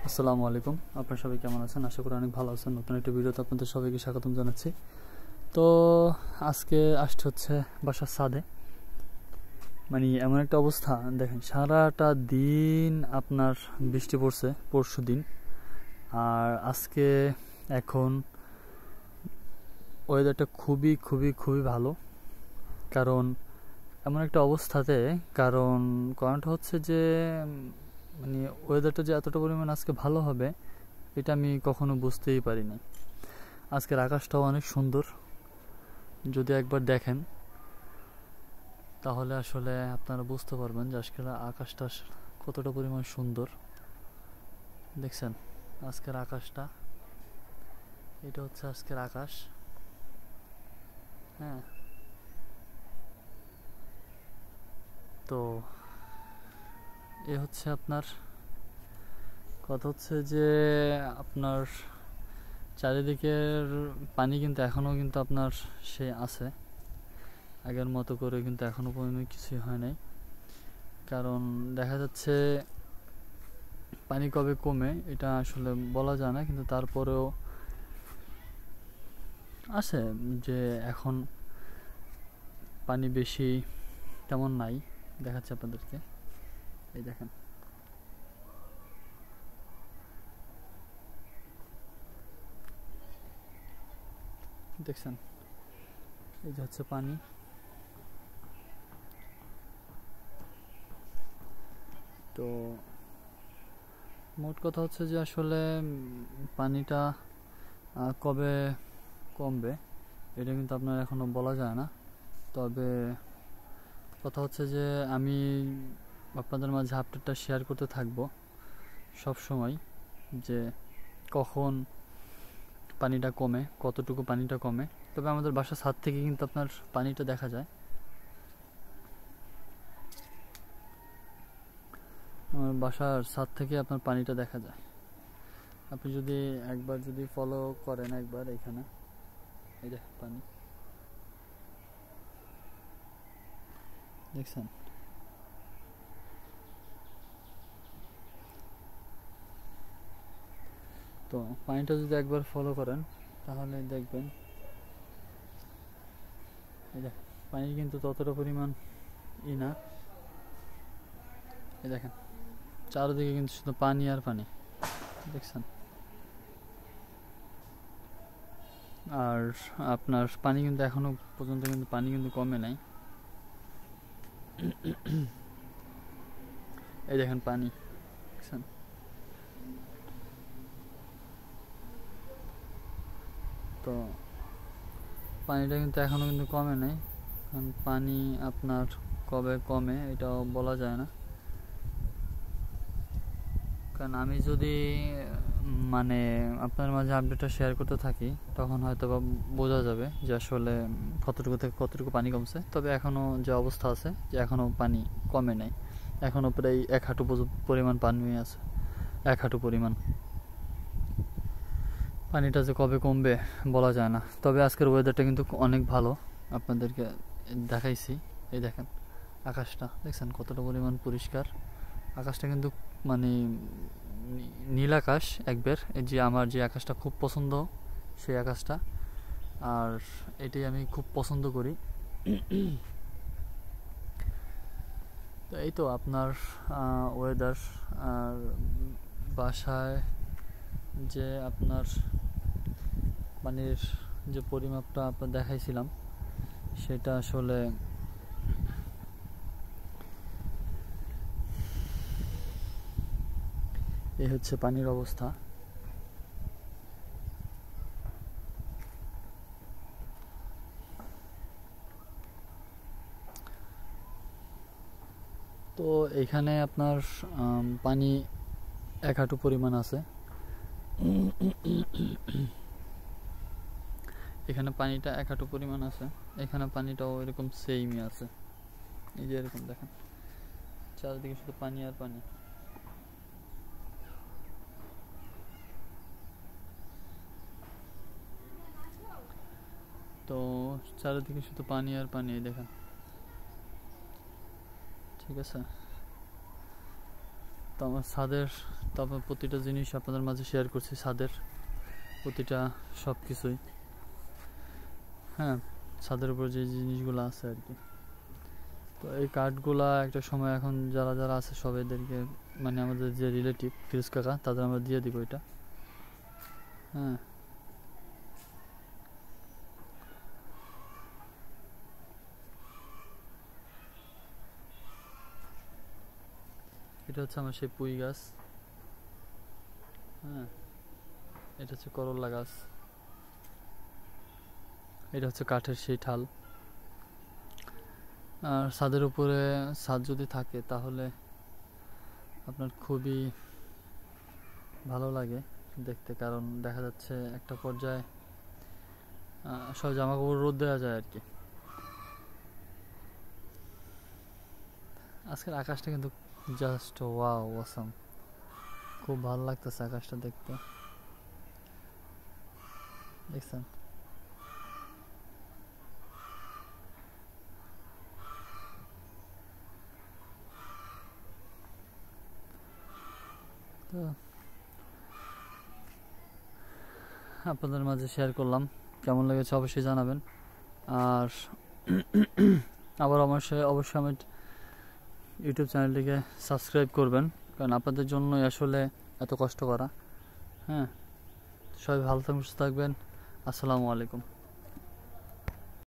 আসসালামু আলাইকুম। আপনারা সবাই কেমন আছেন? আশা করি অনেক ভালো আছেন। নতুন একটা ভিডিওতে আপনাদের সবাইকে স্বাগতম জানাচ্ছি। তো আজকে আসতে হচ্ছে বাসার ছাদে। মানে এমন একটা অবস্থা, দেখেন সারাটা দিন আপনার বৃষ্টি পড়ছে পরশু দিন, আর আজকে এখন ওয়েদারটা খুবই খুবই খুবই ভালো। কারণ এমন একটা অবস্থাতে, কারণটা হচ্ছে যে মানে ওয়েদারটা যে এতটা পরিমাণ আজকে ভালো হবে এটা আমি কখনো বুঝতেই পারিনি। আজকের আকাশটাও অনেক সুন্দর, যদি একবার দেখেন তাহলে আসলে আপনারা বুঝতে পারবেন যে আজকের আকাশটা কতটা পরিমাণ সুন্দর। দেখছেন আজকের আকাশটা, এটা হচ্ছে আজকের আকাশ। হ্যাঁ, তো এ হচ্ছে আপনার কথা হচ্ছে যে আপনার চারিদিকের পানি কিন্তু এখনও কিন্তু আপনার সে আছে, আগের মতো করে কিন্তু এখনও পর্যন্ত কিছুই হয় নাই। কারণ দেখা যাচ্ছে পানি কবে কমে এটা আসলে বলা যায় না, কিন্তু তারপরেও আছে যে এখন পানি বেশি তেমন নাই। দেখাচ্ছে আপনাদেরকে, এই দেখেন দেখছেন, এই যে হচ্ছে পানি। তো মোট কথা হচ্ছে যে আসলে পানিটা কবে কমবে এটা কিন্তু আপনার এখনো বলা যায় না। তবে কথা হচ্ছে যে আমি আপনাদের মাঝে আপডেটটা শেয়ার করতে থাকবো সব সময়, যে কখন পানিটা কমে, কতটুকু পানিটা কমে। তবে আমাদের বাসার ছাদ থেকে কিন্তু আপনার পানিটা দেখা যায়। আমার বাসার ছাদ থেকে আপনার পানিটা দেখা যায়। আপনি যদি একবার যদি ফলো করেন একবার, এখানে এই যে পানি দেখছেন। তো পানিটা যদি একবার ফলো করেন তাহলে দেখবেন এই যে পানি কিন্তু ততটা পরিমাণ না। এই দেখেন চারদিকে কিন্তু শুধু পানি আর পানি, দেখছেন। আর আপনার পানি কিন্তু এখনো পর্যন্ত কিন্তু পানি কিন্তু কমে নাই। এই দেখেন পানি, দেখছেন। তো পানিটা কিন্তু এখনো কিন্তু কমে নাই। কারণ পানি আপনার কবে কমে এটাও বলা যায় না। কারণ আমি যদি মানে আপনার মাঝে আপডেটটা শেয়ার করতে থাকি তখন হয়তো বা বোঝা যাবে যে আসলে কতটুকু থেকে কতটুকু পানি কমছে। তবে এখনও যে অবস্থা আছে যে এখনও পানি কমে নাই, এখনও প্রায় 1 হাঁটু পরিমাণ পানি আছে, 1 হাঁটু পরিমাণ। পানিটা যে কবে কমবে বলা যায় না। তবে আজকের ওয়েদারটা কিন্তু অনেক ভালো, আপনাদেরকে দেখাইছি। এই দেখেন আকাশটা দেখছেন কতটা পরিমাণ পরিষ্কার। আকাশটা কিন্তু মানে নীল আকাশ একবার, এই যে আমার যে আকাশটা খুব পছন্দ সেই আকাশটা, আর এটাই আমি খুব পছন্দ করি। তো এই তো আপনার ওয়েদার। আর বাসায় যে আপনার পানির যে পরিমাপটা আপনার দেখাইছিলাম সেটা আসলে এই হচ্ছে পানির অবস্থা। তো এখানে আপনার পানি 1 হাঁটু পরিমাণ আছে। এখানে পানিটা 1 হাঁটু পরিমাণ আছে, এখানে পানিটাও এরকম সেমই আছে। এই যে এরকম দেখেন চারিদিকে শুধু পানি আর পানি। তো চারিদিকে শুধু পানি আর পানি, দেখেন। ঠিক আছে, তো আমার ছাদের, তারপর প্রতিটা জিনিস আপনাদের মাঝে শেয়ার করছি, ছাদের প্রতিটা সব কিছুই। হ্যাঁ, ছাদের উপর যে জিনিসগুলো আছে আর কি। তো এই কার্ডগুলা একটা সময় এখন যারা যারা আছে সবাইদেরকে, মানে আমাদের যে রিলেটিভ ফিরোজ কাকা, তাদের আমরা দিয়ে দিব এটা। হ্যাঁ, এটা হচ্ছে আমার সেই পুঁই গাছ। হ্যাঁ, এটা হচ্ছে করল্লা গাছ। এটা হচ্ছে কাঠের সেই ঠাল। আর ছাদের উপরে ছাদ যদি থাকে তাহলে আপনার খুবই ভালো লাগে দেখতে, কারণ দেখা যাচ্ছে একটা পর্যায়ে সব জামা কাপড় রোদ দেওয়া যায় আর কি। আজকের আকাশটা কিন্তু জাস্ট ওয়াও, অসাম, খুব ভালো লাগতেছে আকাশটা দেখতে, দেখছেন? তো আপনাদের মাঝে শেয়ার করলাম, কেমন লেগেছে অবশ্যই জানাবেন। আর আবার অবশ্যই অবশ্যই আমার ইউটিউব চ্যানেলটিকে সাবস্ক্রাইব করবেন, কারণ আপনাদের জন্যই আসলে এত কষ্ট করা। হ্যাঁ, সবাই ভালো থাকবেন, সুস্থ থাকবেন। আসসালামু আলাইকুম।